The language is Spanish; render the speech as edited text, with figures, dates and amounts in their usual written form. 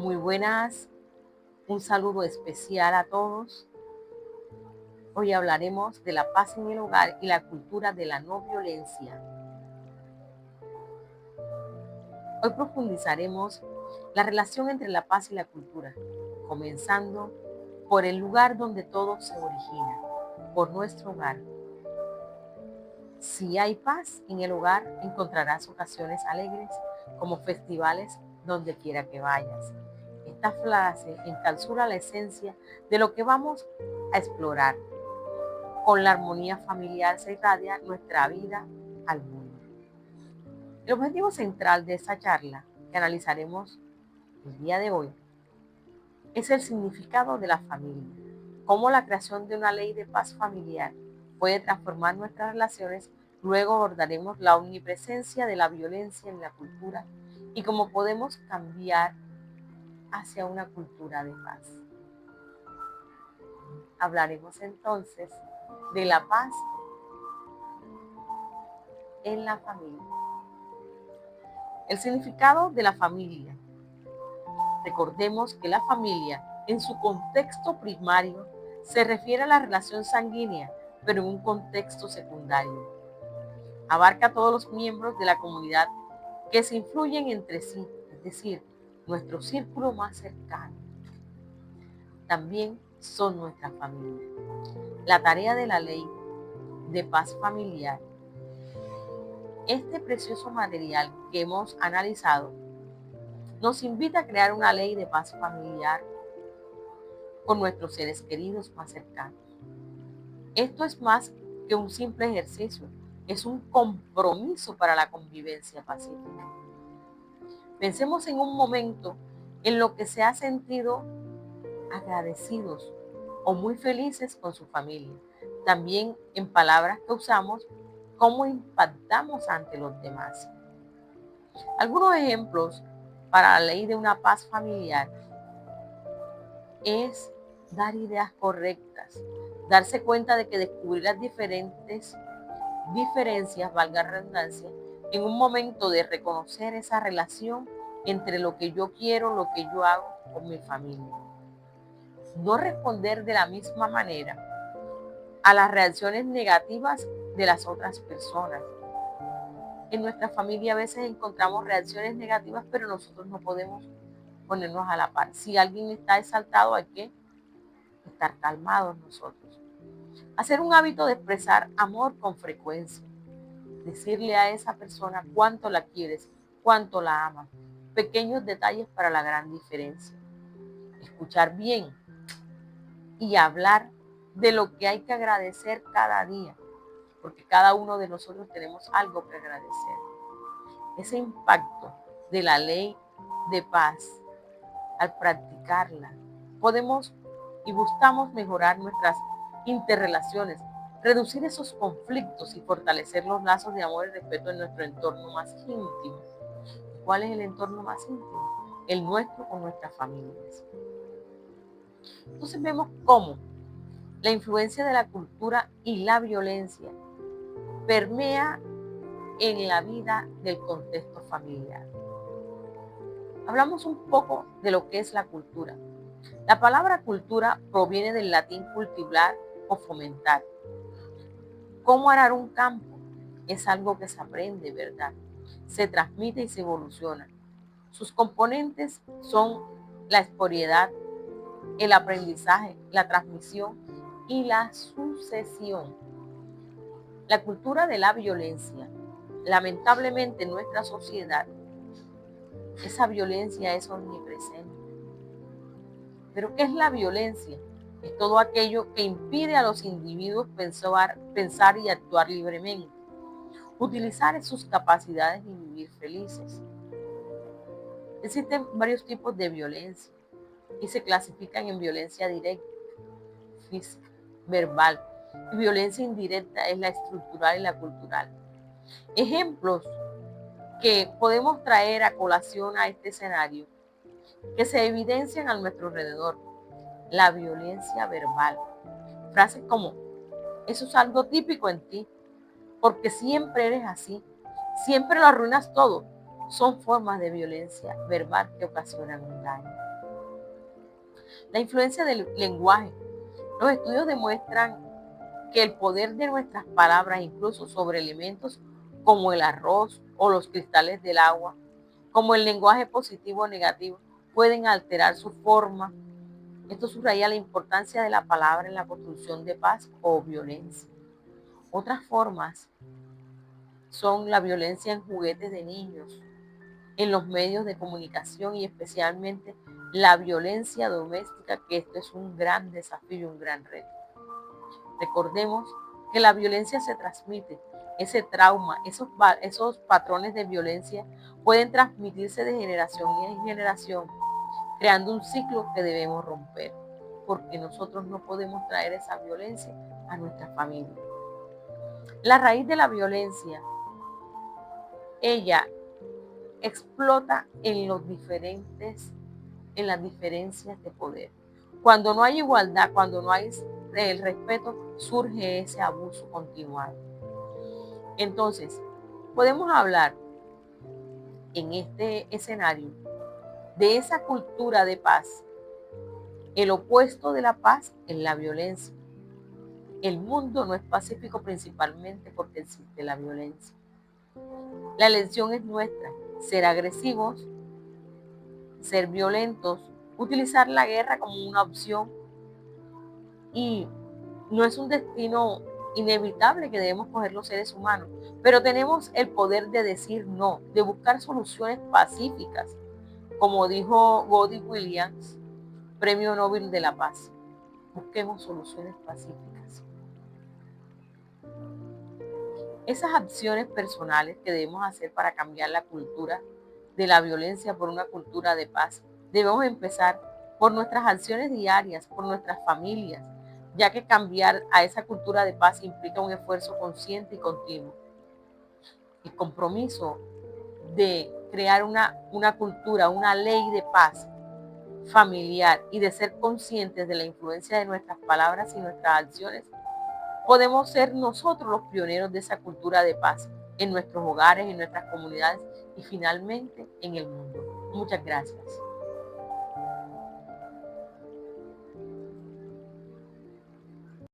Muy buenas, un saludo especial a todos. Hoy hablaremos de la paz en el hogar y la cultura de la no violencia. Hoy profundizaremos la relación entre la paz y la cultura, comenzando por el lugar donde todo se origina, por nuestro hogar. Si hay paz en el hogar, encontrarás ocasiones alegres como festivales donde quiera que vayas. Esta frase encapsula la esencia de lo que vamos a explorar. Con la armonía familiar se irradia nuestra vida al mundo. El objetivo central de esta charla que analizaremos el día de hoy es el significado de la familia, cómo la creación de una ley de paz familiar puede transformar nuestras relaciones. Luego abordaremos la omnipresencia de la violencia en la cultura y cómo podemos cambiar hacia una cultura de paz. Hablaremos entonces de la paz en la familia. El significado de la familia. Recordemos que la familia, en su contexto primario, se refiere a la relación sanguínea, pero en un contexto secundario. Abarca a todos los miembros de la comunidad que se influyen entre sí, es decir, nuestro círculo más cercano. También son nuestra familia. La tarea de la ley de paz familiar. Este precioso material que hemos analizado nos invita a crear una ley de paz familiar con nuestros seres queridos más cercanos. Esto es más que un simple ejercicio, es un compromiso para la convivencia pacífica. Pensemos en un momento en lo que se ha sentido agradecidos o muy felices con su familia. También en palabras que usamos, cómo impactamos ante los demás. Algunos ejemplos para la ley de una paz familiar es dar ideas correctas, darse cuenta de que descubrir las diferencias, valga la redundancia, en un momento de reconocer esa relación entre lo que yo quiero, lo que yo hago con mi familia. No responder de la misma manera a las reacciones negativas de las otras personas. En nuestra familia a veces encontramos reacciones negativas, pero nosotros no podemos ponernos a la par. Si alguien está exaltado, hay que estar calmados nosotros. Hacer un hábito de expresar amor con frecuencia. Decirle a esa persona cuánto la quieres, cuánto la amas. Pequeños detalles para la gran diferencia. Escuchar bien y hablar de lo que hay que agradecer cada día, porque cada uno de nosotros tenemos algo que agradecer. Ese impacto de la ley de paz, al practicarla, podemos y buscamos mejorar nuestras interrelaciones, reducir esos conflictos y fortalecer los lazos de amor y respeto en nuestro entorno más íntimo. ¿Cuál es el entorno más íntimo? El nuestro con nuestras familias. Entonces vemos cómo la influencia de la cultura y la violencia permea en la vida del contexto familiar. Hablamos un poco de lo que es la cultura. La palabra cultura proviene del latín cultivar o fomentar. ¿Cómo arar un campo? Es algo que se aprende, ¿verdad? Se transmite y se evoluciona. Sus componentes son la esporiedad, el aprendizaje, la transmisión y la sucesión. La cultura de la violencia. Lamentablemente en nuestra sociedad, esa violencia es omnipresente. ¿Pero qué es la violencia? Es todo aquello que impide a los individuos pensar y actuar libremente, utilizar sus capacidades y vivir felices. Existen varios tipos de violencia y se clasifican en violencia directa, física, verbal, y violencia indirecta es la estructural y la cultural. Ejemplos que podemos traer a colación a este escenario que se evidencian a nuestro alrededor. La violencia verbal. Frases como, eso es algo típico en ti, porque siempre eres así, siempre lo arruinas todo. Son formas de violencia verbal que ocasionan un daño. La influencia del lenguaje. Los estudios demuestran que el poder de nuestras palabras, incluso sobre elementos como el arroz o los cristales del agua, como el lenguaje positivo o negativo, pueden alterar su forma. Esto subraya la importancia de la palabra en la construcción de paz o violencia. Otras formas son la violencia en juguetes de niños, en los medios de comunicación y especialmente la violencia doméstica, que esto es un gran desafío y un gran reto. Recordemos que la violencia se transmite, ese trauma, esos patrones de violencia pueden transmitirse de generación en generación, creando un ciclo que debemos romper, porque nosotros no podemos traer esa violencia a nuestra familia. La raíz de la violencia, ella explota en las diferencias de poder. Cuando no hay igualdad, cuando no hay el respeto, surge ese abuso continuado. Entonces, podemos hablar en este escenario de esa cultura de paz. El opuesto de la paz es la violencia. El mundo no es pacífico principalmente porque existe la violencia. La elección es nuestra: ser agresivos, ser violentos, utilizar la guerra como una opción, y no es un destino inevitable que debemos coger los seres humanos, pero tenemos el poder de decir no, de buscar soluciones pacíficas, como dijo Gody Williams, Premio Nobel de la Paz. Busquemos soluciones pacíficas. Esas acciones personales que debemos hacer para cambiar la cultura de la violencia por una cultura de paz, debemos empezar por nuestras acciones diarias, por nuestras familias, ya que cambiar a esa cultura de paz implica un esfuerzo consciente y continuo. El compromiso de crear una cultura, una ley de paz familiar y de ser conscientes de la influencia de nuestras palabras y nuestras acciones, podemos ser nosotros los pioneros de esa cultura de paz en nuestros hogares, en nuestras comunidades y finalmente en el mundo. Muchas gracias.